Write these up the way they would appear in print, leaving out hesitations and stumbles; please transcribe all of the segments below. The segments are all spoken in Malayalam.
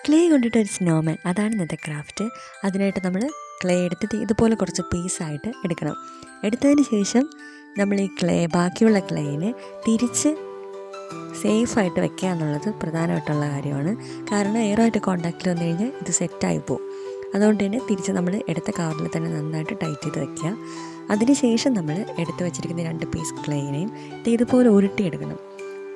ക്ലേ കൊണ്ടിട്ടൊരു സ്നോമാൻ, അതാണ് ഇന്നത്തെ ക്രാഫ്റ്റ്. അതിനായിട്ട് നമ്മൾ ക്ലേ എടുത്തിട്ട് ഇതുപോലെ കുറച്ച് പീസായിട്ട് എടുക്കണം. എടുത്തതിന് ശേഷം നമ്മൾ ഈ ബാക്കിയുള്ള ക്ലേനെ തിരിച്ച് സേഫായിട്ട് വെക്കുക എന്നുള്ളത് പ്രധാനമായിട്ടുള്ള കാര്യമാണ്. കാരണം എയറുമായിട്ട് കോൺടാക്റ്റിൽ വന്നു കഴിഞ്ഞാൽ ഇത് സെറ്റായി പോകും. അതുകൊണ്ട് തന്നെ തിരിച്ച് നമ്മൾ എടുത്ത കവറിൽ തന്നെ നന്നായിട്ട് ടൈറ്റ് ചെയ്ത് വെക്കുക. അതിനുശേഷം നമ്മൾ എടുത്ത് വെച്ചിരിക്കുന്ന 2 പീസ് ക്ലേനെയും ഇതുപോലെ ഉരുട്ടിയെടുക്കണം.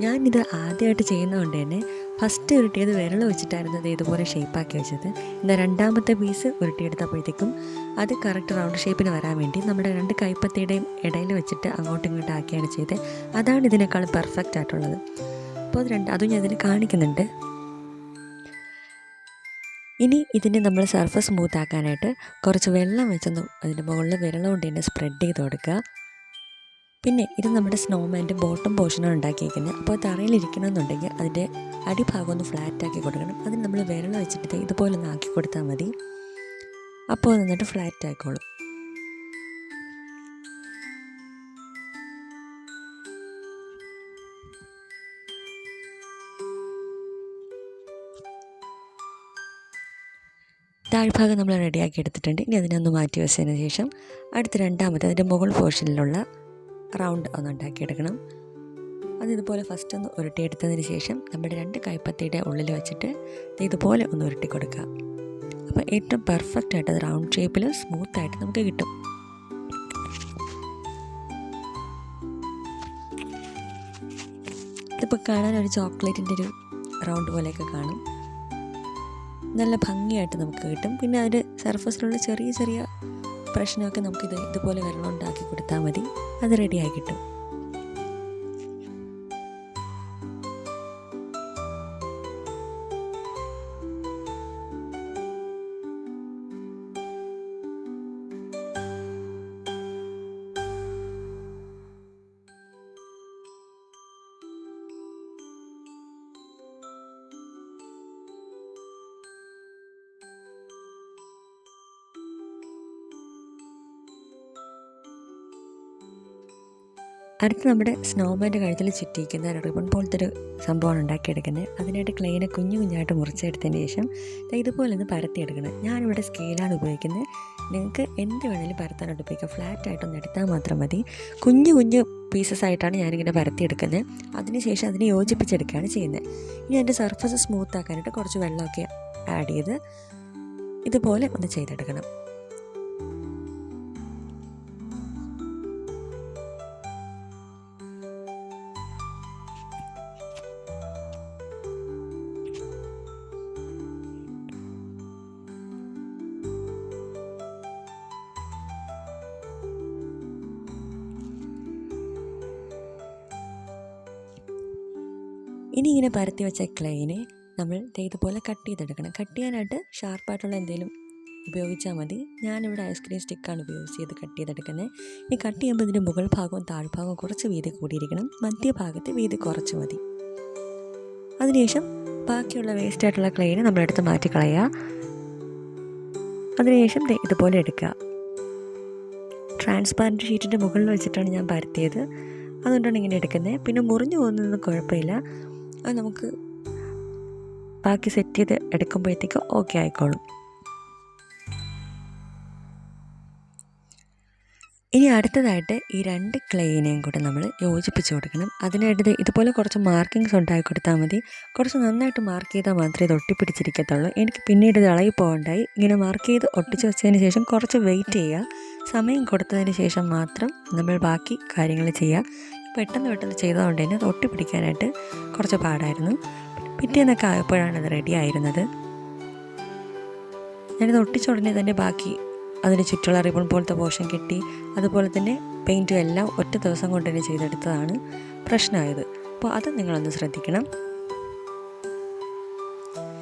ഞാനിത് ആദ്യമായിട്ട് ചെയ്യുന്നതുകൊണ്ട് തന്നെ ഫസ്റ്റ് ഉരുട്ടിയത് വിരൽ വെച്ചിട്ടായിരുന്നു ഇതുപോലെ ഷേപ്പാക്കി വെച്ചത്. എന്നാൽ രണ്ടാമത്തെ പീസ് ഉരുട്ടിയെടുത്തപ്പോഴത്തേക്കും അത് കറക്റ്റ് റൗണ്ട് ഷേപ്പിന് വരാൻ വേണ്ടി നമ്മുടെ 2 കൈപ്പത്തിയുടെയും ഇടയിൽ വെച്ചിട്ട് അങ്ങോട്ടും ഇങ്ങോട്ടും ആക്കിയാണ് ചെയ്തത്. അതാണ് ഇതിനേക്കാൾ പെർഫെക്റ്റ് ആയിട്ടുള്ളത്. അപ്പോൾ അതും ഞാൻ ഇതിന് കാണിക്കുന്നുണ്ട്. ഇനി ഇതിനെ നമ്മൾ സർഫസ് സ്മൂത്ത് ആക്കാനായിട്ട് കുറച്ച് വെള്ളം വെച്ചൊന്ന് അതിൻ്റെ മുകളിൽ വിരൽ കൊണ്ട് തന്നെ സ്പ്രെഡ് ചെയ്ത് കൊടുക്കുക. പിന്നെ ഇത് നമ്മുടെ സ്നോമാൻ്റെ ബോട്ടം പോർഷനാണ് ഉണ്ടാക്കിയിരിക്കുന്നത്. അപ്പോൾ തറയിലിരിക്കണമെന്നുണ്ടെങ്കിൽ അതിൻ്റെ അടിഭാഗം ഒന്ന് ഫ്ലാറ്റാക്കി കൊടുക്കണം. അതിന് നമ്മൾ വിരൽ വെച്ചിട്ട് ഇതുപോലെ ഒന്ന് ആക്കി കൊടുത്താൽ മതി. അപ്പോൾ നന്നായിട്ട് ഫ്ലാറ്റ് ആയിക്കോളും. താഴ്ഭാഗം നമ്മൾ റെഡിയാക്കി എടുത്തിട്ടുണ്ട്. ഇനി അതിനെ ഒന്ന് മാറ്റി വെച്ചതിന് ശേഷം അടുത്ത രണ്ടാമത്തെ അതിൻ്റെ മുകൾ പോർഷനിലുള്ള റൗണ്ട് ഒന്ന് ഉണ്ടാക്കിയെടുക്കണം. അതിതുപോലെ ഫസ്റ്റ് ഒന്ന് ഉരുട്ടിയെടുത്തതിന് ശേഷം നമ്മുടെ 2 കൈപ്പത്തിയുടെ ഉള്ളിൽ വെച്ചിട്ട് ഇതുപോലെ ഒന്ന് ഉരുട്ടി കൊടുക്കുക. അപ്പോൾ ഏറ്റവും പെർഫെക്റ്റ് ആയിട്ട് അത് റൗണ്ട് ഷേപ്പിൽ സ്മൂത്തായിട്ട് നമുക്ക് കിട്ടും. ഇതിപ്പോൾ കാണാൻ ഒരു ചോക്ലേറ്റിൻ്റെ ഒരു റൗണ്ട് പോലെയൊക്കെ കാണും. നല്ല ഭംഗിയായിട്ട് നമുക്ക് കിട്ടും. പിന്നെ അതിൻ്റെ സർഫസിലുള്ള ചെറിയ ചെറിയ പ്രശ്നമൊക്കെ നമുക്കിത് ഇതുപോലെ വെള്ളം ഉണ്ടാക്കി കൊടുത്താൽ മതി, അത് റെഡിയായി കിട്ടും. അടുത്ത് നമ്മുടെ സ്നോമാൻ്റെ കഴുത്തിൽ ചുറ്റിയിരിക്കുന്ന റിബൺ പോലത്തെ ഒരു സംഭവമാണ് ഉണ്ടാക്കിയെടുക്കുന്നത്. അതിനായിട്ട് ക്ലേനെ കുഞ്ഞു കുഞ്ഞായിട്ട് മുറിച്ചെടുത്തതിന് ശേഷം ഇതുപോലെ ഒന്ന് പരത്തിയെടുക്കണം. ഞാനിവിടെ സ്കെയിലാണ് ഉപയോഗിക്കുന്നത്. നിങ്ങൾക്ക് എന്ത് വേണമെങ്കിലും പരത്താനായിട്ട് ഉപയോഗിക്കാം. ഫ്ലാറ്റായിട്ടൊന്ന് എടുത്താൽ മാത്രം മതി. കുഞ്ഞു കുഞ്ഞു പീസസ് ആയിട്ടാണ് ഞാനിങ്ങനെ പരത്തിയെടുക്കുന്നത്. അതിനുശേഷം അതിനെ യോജിപ്പിച്ചെടുക്കുകയാണ് ചെയ്യുന്നത്. ഇനി അതിൻ്റെ സർഫസ് സ്മൂത്ത് ആക്കാനായിട്ട് കുറച്ച് വെള്ളമൊക്കെ ആഡ് ചെയ്ത് ഇതുപോലെ ഒന്ന് ചെയ്തെടുക്കണം. ഇനി ഇങ്ങനെ പരത്തി വെച്ച ക്ലേനെ നമ്മൾ ഇതുപോലെ കട്ട് ചെയ്തെടുക്കണം. കട്ട് ചെയ്യാനായിട്ട് ഷാർപ്പായിട്ടുള്ള എന്തെങ്കിലും ഉപയോഗിച്ചാൽ മതി. ഞാനിവിടെ ഐസ്ക്രീം സ്റ്റിക്കാണ് ഉപയോഗിച്ച് കട്ട് ചെയ്തെടുക്കുന്നത്. ഈ കട്ട് ചെയ്യുമ്പോൾ ഇതിൻ്റെ മുകൾ ഭാഗവും താഴ്ഭാഗവും കുറച്ച് വീതി കൂടിയിരിക്കണം. മധ്യഭാഗത്ത് വീതി കുറച്ച് മതി. അതിനുശേഷം ബാക്കിയുള്ള വേസ്റ്റായിട്ടുള്ള ക്ലേനെ നമ്മളെടുത്ത് മാറ്റിക്കളയുക. അതിനുശേഷം ഇതുപോലെ എടുക്കുക. ട്രാൻസ്പാരൻറ്റ് ഷീറ്റിൻ്റെ മുകളിൽ വെച്ചിട്ടാണ് ഞാൻ പരത്തിയത്, അതുകൊണ്ടാണ് ഇങ്ങനെ എടുക്കുന്നത്. പിന്നെ മുറിഞ്ഞു പോകുന്നതൊന്നും കുഴപ്പമില്ല. അത് നമുക്ക് ബാക്കി സെറ്റ് ചെയ്ത് എടുക്കുമ്പോഴത്തേക്ക് ഓക്കെ ആയിക്കോളും. ഇനി അടുത്തതായിട്ട് ഈ 2 ക്ലേനെയും കൂടെ നമ്മൾ യോജിപ്പിച്ച് കൊടുക്കണം. അതിനായിട്ട് ഇതുപോലെ കുറച്ച് മാർക്കിങ്സ് ഉണ്ടാക്കി കൊടുത്താൽ മതി. കുറച്ച് നന്നായിട്ട് മാർക്ക് ചെയ്താൽ മാത്രമേ ഇത് ഒട്ടിപ്പിടിച്ചിരിക്കത്തുള്ളൂ. എനിക്ക് പിന്നീട് ഇത് ഇളകി പോകണ്ടായി. ഇങ്ങനെ മാർക്ക് ചെയ്ത് ഒട്ടിച്ച് വെച്ചതിന് ശേഷം കുറച്ച് വെയിറ്റ് ചെയ്യുക. സമയം കൊടുത്തതിന് ശേഷം മാത്രം നമ്മൾ ബാക്കി കാര്യങ്ങൾ ചെയ്യുക. പെട്ടെന്ന് ചെയ്തതുകൊണ്ട് തന്നെ അത് ഒട്ടിപ്പിടിക്കാനായിട്ട് കുറച്ച് പാടായിരുന്നു. പിറ്റേന്നൊക്കെ ആയപ്പോഴാണ് അത് റെഡി ആയിരുന്നത്. ഞാനിത് ഒട്ടിച്ച ഉടനെ തന്നെ ബാക്കി അതിന് ചുറ്റുള്ള റിബൺ പോലത്തെ പോർഷൻ കെട്ടി, അതുപോലെ തന്നെ പെയിൻറ്റും എല്ലാം ഒറ്റ ദിവസം കൊണ്ട് തന്നെ ചെയ്തെടുത്തതാണ് പ്രശ്നമായത്. അപ്പോൾ അത് നിങ്ങളൊന്ന് ശ്രദ്ധിക്കണം.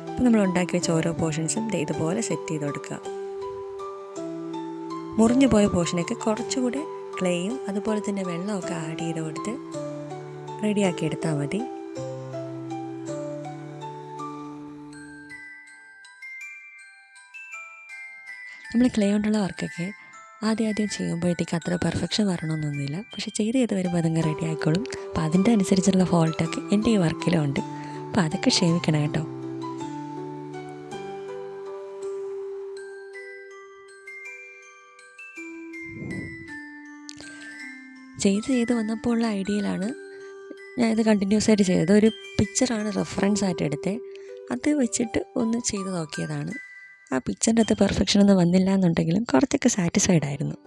അപ്പോൾ നമ്മൾ ഉണ്ടാക്കി വെച്ച ഓരോ പോർഷൻസും ഇതുപോലെ സെറ്റ് ചെയ്ത് കൊടുക്കുക. മുറിഞ്ഞു പോയ പോർഷനൊക്കെ കുറച്ചുകൂടെ ക്ലേയും അതുപോലെ തന്നെ വെള്ളമൊക്കെ ആഡ് ചെയ്ത് കൊടുത്ത് റെഡിയാക്കി എടുത്താൽ മതി. നമ്മൾ ക്ലേ കൊണ്ടുള്ള വർക്കൊക്കെ ആദ്യം ചെയ്യുമ്പോഴത്തേക്ക് അത്ര പെർഫെക്ഷൻ വരണമെന്നൊന്നുമില്ല, പക്ഷെ ചെയ്ത് വരുമ്പോൾ അതങ്ങ് റെഡി ആയിക്കോളും. അപ്പോൾ അതിൻ്റെ അനുസരിച്ചുള്ള ഫോൾട്ടൊക്കെ എൻ്റെ ഈ വർക്കിലും ഉണ്ട്. അപ്പോൾ അതൊക്കെ ക്ഷമിക്കണം കേട്ടോ. ചെയ്ത് വന്നപ്പോൾ ഉള്ള ഐഡിയയിലാണ് ഞാനിത് കണ്ടിന്യൂസ് ആയിട്ട് ചെയ്തത്. ഒരു പിക്ചറാണ് റെഫറൻസ് ആയിട്ട് എടുത്തത്. അത് വെച്ചിട്ട് ഒന്ന് ചെയ്ത് നോക്കിയതാണ്. ആ പിക്ചറിൻ്റെ അകത്ത് പെർഫെക്ഷൻ ഒന്നും വന്നില്ല എന്നുണ്ടെങ്കിലും കുറച്ചൊക്കെ സാറ്റിസ്ഫൈഡ് ആയിരുന്നു.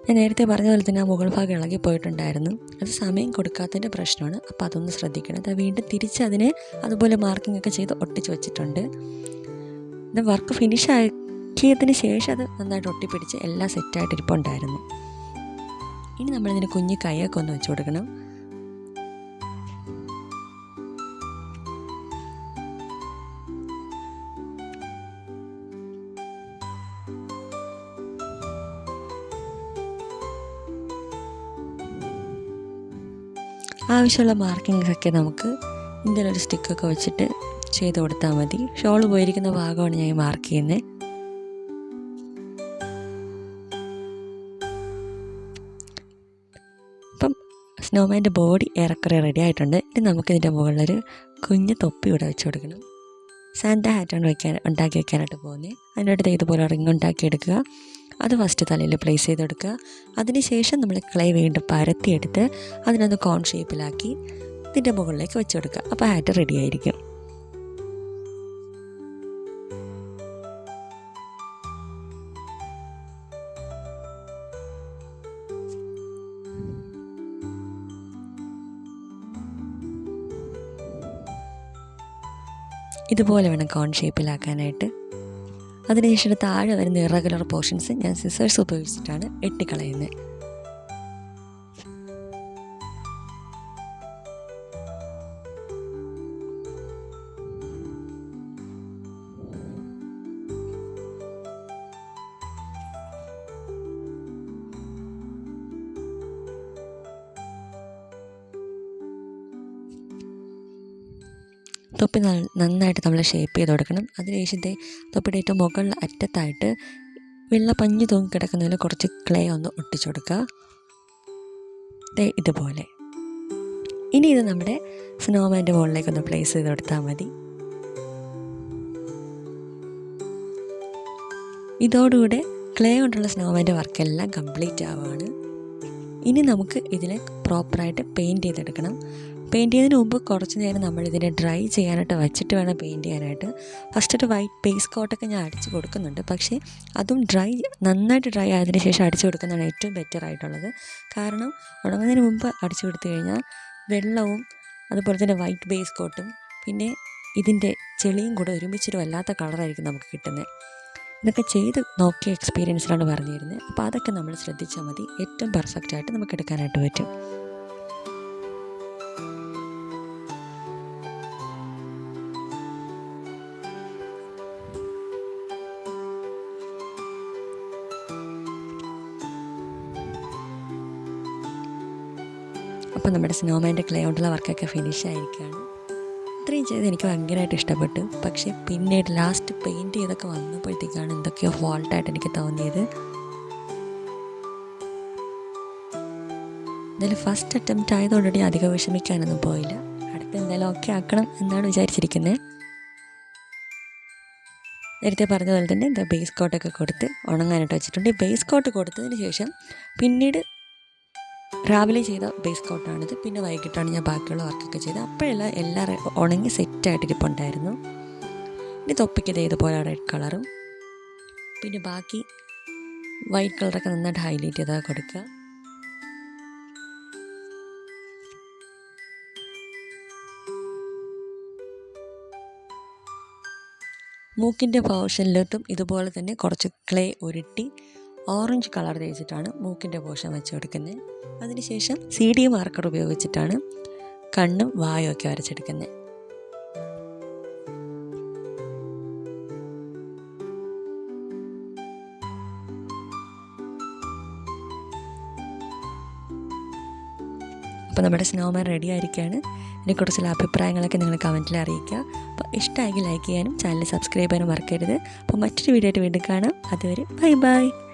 ഞാൻ നേരത്തെ പറഞ്ഞ പോലെ തന്നെ ആ മുകൾ ഭാഗം ഇളകി പോയിട്ടുണ്ടായിരുന്നു. അത് സമയം കൊടുക്കാത്തതിൻ്റെ പ്രശ്നമാണ്. അപ്പോൾ അതൊന്ന് ശ്രദ്ധിക്കണം. അത് വീണ്ടും തിരിച്ച് അതിനെ അതുപോലെ മാർക്കിംഗ് ഒക്കെ ചെയ്ത് ഒട്ടിച്ച് വെച്ചിട്ടുണ്ട്. ഇത് വർക്ക് ഫിനിഷ് ആക്കിയതിന് ശേഷം അത് നന്നായിട്ട് ഒട്ടിപ്പിടിച്ച് എല്ലാം സെറ്റായിട്ടിരിപ്പുണ്ടായിരുന്നു. ഇനി നമ്മളിതിന് കുഞ്ഞ് കൈയൊക്കെ ഒന്ന് വെച്ച് കൊടുക്കണം. ആവശ്യമുള്ള മാർക്കിങ്സൊക്കെ നമുക്ക് എന്തെങ്കിലും ഒരു സ്റ്റിക്കൊക്കെ വെച്ചിട്ട് ചെയ്ത് കൊടുത്താൽ മതി. ഷോൾ പോയിരിക്കുന്ന ഭാഗമാണ് ഞാൻ മാർക്ക് ചെയ്യുന്നത്. അപ്പം സ്നോമാൻ്റെ ബോഡി ഏറെക്കുറെ റെഡി ആയിട്ടുണ്ട്. ഇനി നമുക്കിതിൻ്റെ മുകളിലൊരു കുഞ്ഞ് തൊപ്പി ഇവിടെ വെച്ച് കൊടുക്കണം. സാന്റ ഹാറ്റാണ് ഉണ്ടാക്കി വെക്കാനായിട്ട് പോകുന്നത്. അതിൻ്റെ ഇതുപോലെ റിങ് ഉണ്ടാക്കിയെടുക്കുക. അത് ഫസ്റ്റ് തലയിൽ പ്ലേസ് ചെയ്ത് കൊടുക്കുക. അതിനുശേഷം നമ്മൾ ക്ലേ വീണ്ടും പരത്തിയെടുത്ത് അതിനൊന്ന് കോൺ ഷേപ്പിലാക്കി ഇതിൻ്റെ മുകളിലേക്ക് വെച്ച് കൊടുക്കുക. അപ്പോൾ ഹാറ്റ് റെഡി ആയിരിക്കും. ഇതുപോലെ വേണം കോൺ ഷേപ്പിലാക്കാനായിട്ട്. അതിനുശേഷം താഴെ വരുന്ന ഇറഗുലർ പോർഷൻസ് ഞാൻ സിസേഴ്സ് ഉപയോഗിച്ചിട്ടാണ് വെട്ടിക്കളയുന്നത്. തൊപ്പി നന്നായിട്ട് നമ്മൾ ഷേപ്പ് ചെയ്ത് കൊടുക്കണം. അതിനുശേഷം തൊപ്പിയുടെ ഏറ്റവും മുകളിൽ അറ്റത്തായിട്ട് വെള്ള പഞ്ഞ് തൂങ്ങി കിടക്കുന്നതിൽ കുറച്ച് ക്ലേ ഒന്ന് ഒട്ടിച്ചു കൊടുക്കുക. ഇതുപോലെ. ഇനി ഇത് നമ്മുടെ സ്നോമാൻ്റെ മുകളിലേക്കൊന്ന് പ്ലേസ് ചെയ്ത് കൊടുത്താൽ മതി. ഇതോടുകൂടെ ക്ലേ കൊണ്ടുള്ള സ്നോമാൻ്റെ വർക്കെല്ലാം കംപ്ലീറ്റ് ആവുകയാണ്. ഇനി നമുക്ക് ഇതിനെ പ്രോപ്പറായിട്ട് പെയിൻറ്റ് ചെയ്തെടുക്കണം. പെയിൻറ്റ് ചെയ്യുന്നതിന് മുമ്പ് കുറച്ച് നേരം നമ്മളിതിനെ ഡ്രൈ ചെയ്യാനായിട്ട് വെച്ചിട്ട് വേണം പെയിൻറ്റ് ചെയ്യാനായിട്ട്. ഫസ്റ്റ് ഒരു വൈറ്റ് ബേസ് കോട്ടൊക്കെ ഞാൻ അടിച്ച് കൊടുക്കുന്നുണ്ട്. പക്ഷേ അതും നന്നായിട്ട് ഡ്രൈ ആയതിനു ശേഷം അടിച്ചു കൊടുക്കുന്നതാണ് ഏറ്റവും ബെറ്റർ ആയിട്ടുള്ളത്. കാരണം ഉണങ്ങുന്നതിന് മുമ്പ് അടിച്ചു കൊടുത്തു കഴിഞ്ഞാൽ വെള്ളവും അതുപോലെ തന്നെ വൈറ്റ് ബേസ് കോട്ടും പിന്നെ ഇതിൻ്റെ ചെളിയും കൂടെ ഒരുമിച്ചൊരു വല്ലാത്ത കളറായിരിക്കും നമുക്ക് കിട്ടുന്നത്. ഇതൊക്കെ ചെയ്ത് നോക്കിയ എക്സ്പീരിയൻസിലാണ് പറഞ്ഞു തരുന്നത്. അപ്പോൾ അതൊക്കെ നമ്മൾ ശ്രദ്ധിച്ചാൽ മതി. ഏറ്റവും പെർഫെക്റ്റായിട്ട് നമുക്ക് എടുക്കാനായിട്ട് പറ്റും. അപ്പോൾ നമ്മുടെ സ്നോമാൻ്റെ ക്ലേ കൊണ്ടുള്ള വർക്കൊക്കെ ഫിനിഷ് ആയിരിക്കുകയാണ്. ഇത്രയും ചെയ്ത് എനിക്ക് ഭയങ്കരമായിട്ട് ഇഷ്ടപ്പെട്ടു. പക്ഷേ പിന്നീട് ലാസ്റ്റ് പെയിൻറ്റ് ചെയ്തൊക്കെ വന്നപ്പോഴത്തേക്കാണ് എന്തൊക്കെയോ ഫോൾട്ടായിട്ട് എനിക്ക് തോന്നിയത്. എന്തായാലും ഫസ്റ്റ് അറ്റംപ്റ്റ് ആയതോടുകൂടി അധികം വിഷമിക്കാനൊന്നും പോയില്ല. അടുത്ത് എന്തായാലും ഓക്കെ ആക്കണം എന്നാണ് വിചാരിച്ചിരിക്കുന്നത്. നേരത്തെ പറഞ്ഞ പോലെ തന്നെ എന്താ ബേസ് കോട്ടൊക്കെ കൊടുത്ത് ഉണങ്ങാനായിട്ട് വെച്ചിട്ടുണ്ട്. ഈ ബേസ് കോട്ട് കൊടുത്തതിന് ശേഷം പിന്നീട് രാവിലെ ചെയ്ത ബേസ് കോട്ടാണിത്. പിന്നെ വൈകിട്ടാണ് ഞാൻ ബാക്കിയുള്ള വർക്കൊക്കെ ചെയ്തത്. അപ്പോഴെല്ലാം എല്ലാം ഉണങ്ങി സെറ്റായിട്ടിരിപ്പുണ്ടായിരുന്നു. ഇനി തൊപ്പിക്കത് ഇതുപോലെ റെഡ് കളറും പിന്നെ ബാക്കി വൈറ്റ് കളറൊക്കെ നന്നായിട്ട് ഹൈലൈറ്റ് ചെയ്താൽ കൊടുക്കുക. മൂക്കിൻ്റെ പോർഷനിലോട്ടും ഇതുപോലെ തന്നെ കുറച്ച് ക്ലേ ഉരുട്ടി ഓറഞ്ച് കളർ തേച്ചിട്ടാണ് മൂക്കിൻ്റെ പോർഷൻ വെച്ച് കൊടുക്കുന്നത്. അതിനുശേഷം CD മാർക്കർ ഉപയോഗിച്ചിട്ടാണ് കണ്ണും വായും ഒക്കെ വരച്ചെടുക്കുന്നത്. അപ്പോൾ നമ്മുടെ സ്നോമാൻ റെഡി ആയിരിക്കുകയാണ്. ഇതിനെക്കുറിച്ചുള്ള അഭിപ്രായങ്ങളൊക്കെ നിങ്ങൾ കമൻറ്റിൽ അറിയിക്കുക. അപ്പോൾ ഇഷ്ടമായെങ്കിൽ ലൈക്ക് ചെയ്യാനും ചാനൽ സബ്സ്ക്രൈബ് ചെയ്യാനും മറക്കരുത്. അപ്പോൾ മറ്റൊരു വീഡിയോ ആയിട്ട് വീണ്ടും കാണാം. അതുവരെ ബൈ ബൈ.